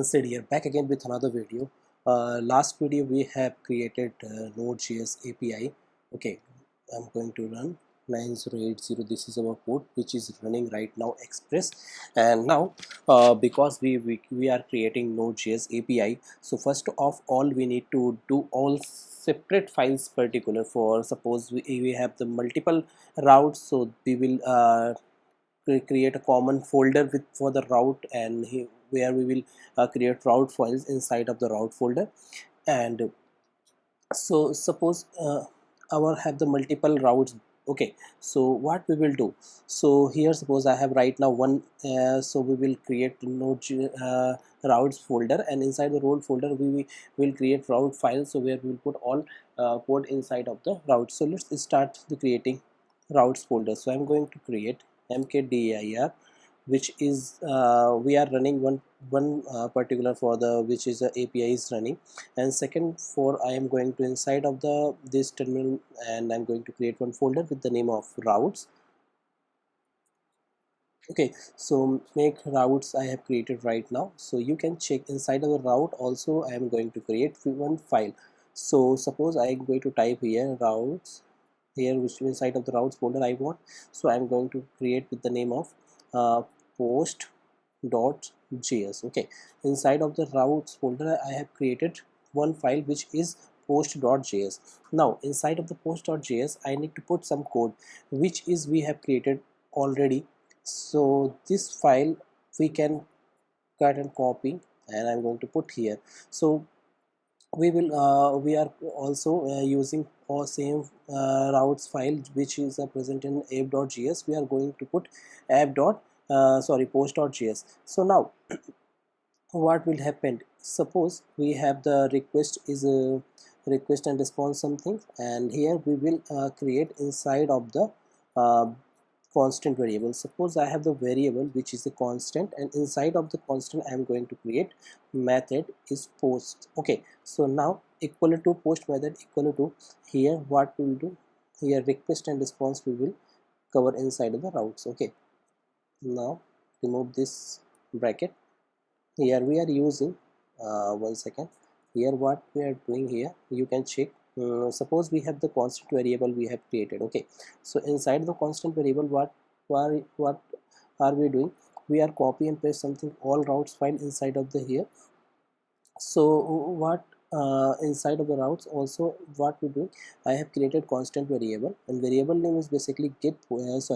Sid here, back again with another video. Last video we have created Node.js API. Okay, I'm going to run 9080. This is our code which is running right now, Express. And now because we are creating Node.js API, so first of all we need to do all separate files particular. For suppose we have the multiple routes, so we will create a common folder with for the route, and where we will create route files inside of the route folder. And so suppose our have the multiple routes. Okay, so what we will do, so here suppose I have right now one, so we will create node routes folder, and inside the route folder will create route files, so where we will put all code inside of the route. So let's start the creating routes folder. So I'm going to create mkdir, which is we are running one particular for the which is the API is running, and second for I am going to inside of the this terminal, and I'm going to create one folder with the name of routes. Okay, so make routes I have created right now, so you can check inside of the route also I am going to create one file. So suppose I am going to type here routes here, which inside of the routes folder I want, so I'm going to create with the name of post.js. okay, inside of the routes folder I have created one file which is post.js. now inside of the post.js I need to put some code which is we have created already. So this file we can cut and copy, and I'm going to put here. So we are also using our same routes file which is present in app.js. We are going to put post.js. so now what will happen, suppose we have the request is a request and response something, and here we will create inside of the uh, constant variable. Suppose I have the variable which is a constant, and inside of the constant I am going to create method is post. okay, so now equal to post method equal to, here what we will do, here request and response we will cover inside of the routes. okay, now remove this bracket. Here we are using one second, here what we are doing here you can check. Suppose we have the constant variable we have created. okay, so inside the constant variable what are we doing, we are copy and paste something all routes file inside of the here. So what inside of the routes also what we do, I have created constant variable, and variable name is basically get post.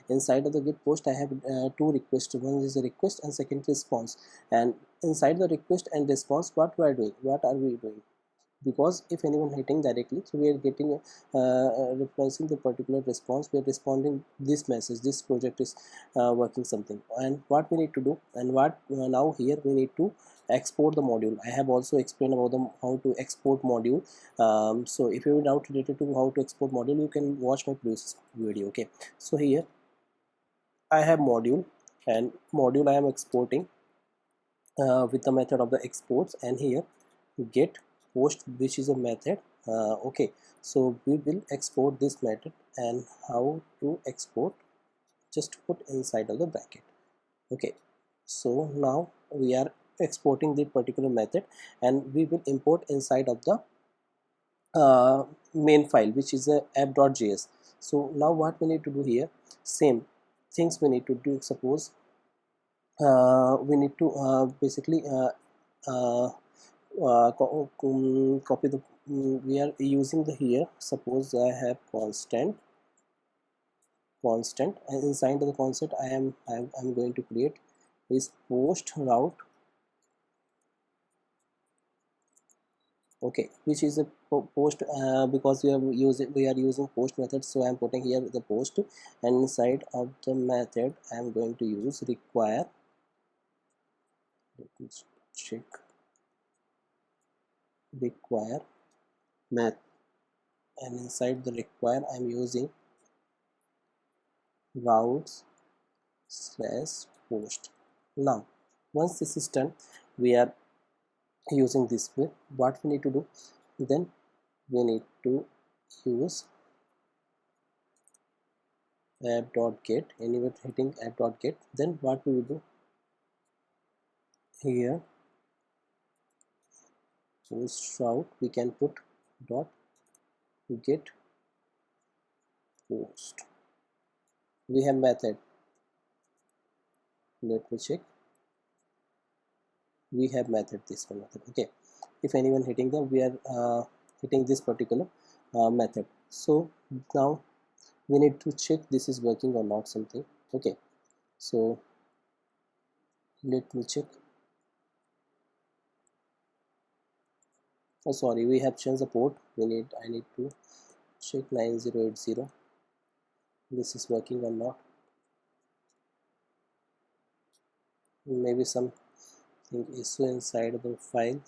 Inside of the get post I have two requests, one is a request and second response. And inside the request and response what are we doing, because if anyone hitting directly, so we are getting replacing the particular response, we are responding this message, this project is working something. And what we need to do, and what now here we need to export the module. I have also explained about them how to export module. So if you have doubt related to how to export module, you can watch my previous video. okay, so here I have module, and module I am exporting with the method of the exports, and here get post which is a method. Okay, so we will export this method, and how to export, just put inside of the bracket. okay, so now we are exporting the particular method, and we will import inside of the main file which is a app.js. so now what we need to do here, same things we need to do. Suppose we need to basically uh, copy the we are using the here, suppose I have constant, and inside the constant I'm going to create is post route. okay, which is a post because we are using post method, so I'm putting here the post, and inside of the method I'm going to use require. Let me check require math, and inside the require I'm using routes slash post. Now once this is done, we are using this way. What we need to do, then we need to use app.get, anywhere hitting app.get. then what we will do, here post route we can put dot get post. We have method, let me check, we have method, this one method. Okay, if anyone hitting the, we are hitting this particular method. So now we need to check this is working or not something. Okay, so let me check. Oh sorry, we have changed the port. I need to check 9080, this is working or not. Maybe something issue inside the file.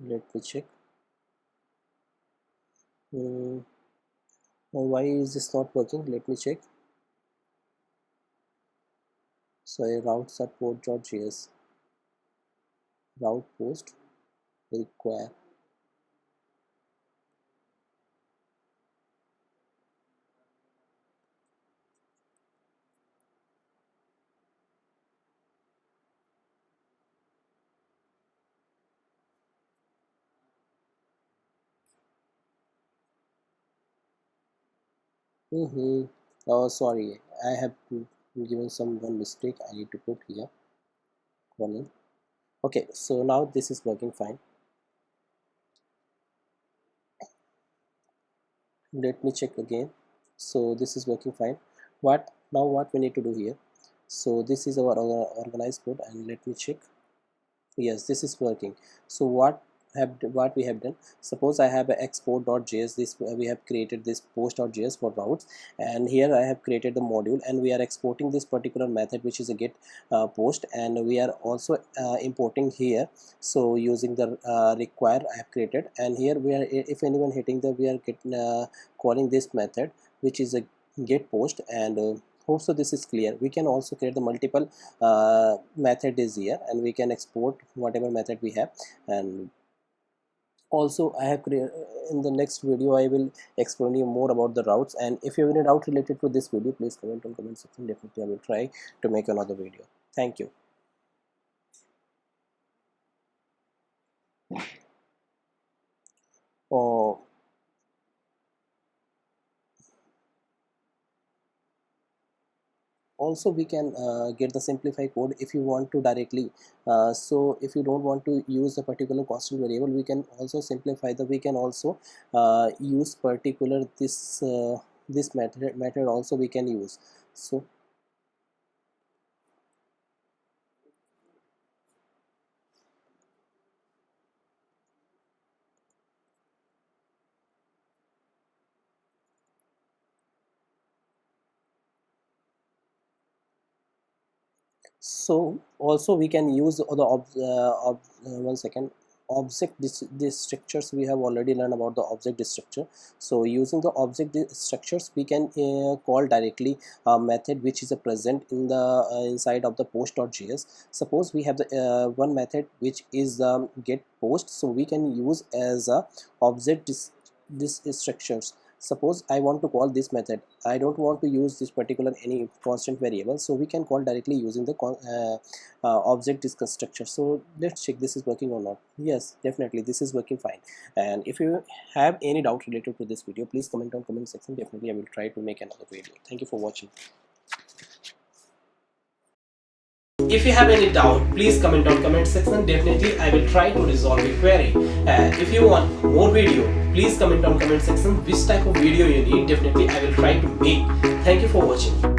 Let me check. Why is this not working? Let me check. Sorry, route support.js, route post require. Oh sorry, I have given some one mistake. I need to put here colon. Okay, so now this is working fine. Let me check again. So this is working fine. What we need to do here, so this is our organized code, and let me check. Yes, this is working. So what we have done, suppose I have a export.js, this we have created this post.js for routes, and here I have created the module, and we are exporting this particular method which is a get post, and we are also importing here. So using the require I have created, and here we are, if anyone hitting the, we are calling this method which is a get post, and hope so this is clear. We can also create the multiple method is here, and we can export whatever method we have. And also I have created, in the next video I will explain you more about the routes, and if you have any doubt related to this video, please comment on comment section. Definitely I will try to make another video. Thank you. Oh, also we can get the simplify code if you want to directly. So if you don't want to use a particular constant variable, we can also simplify the, we can also use particular this method also we can use. So also we can use the one second, object this structures. We have already learned about the object structure. So using the object structures, we can call directly a method which is present in the inside of the post.js. Suppose we have the one method which is get post, so we can use as a object this structures. Suppose I want to call this method, I don't want to use this particular any constant variable, so we can call directly using the object discuss structure. So let's check this is working or not. Yes, definitely this is working fine. And if you have any doubt related to this video, please comment on comment section. Definitely I will try to make another video. Thank you for watching. If you have any doubt, please comment on comment section. Definitely I will try to resolve your query. If you want more video, please comment on comment section which type of video you need. Definitely I will try to make. Thank you for watching.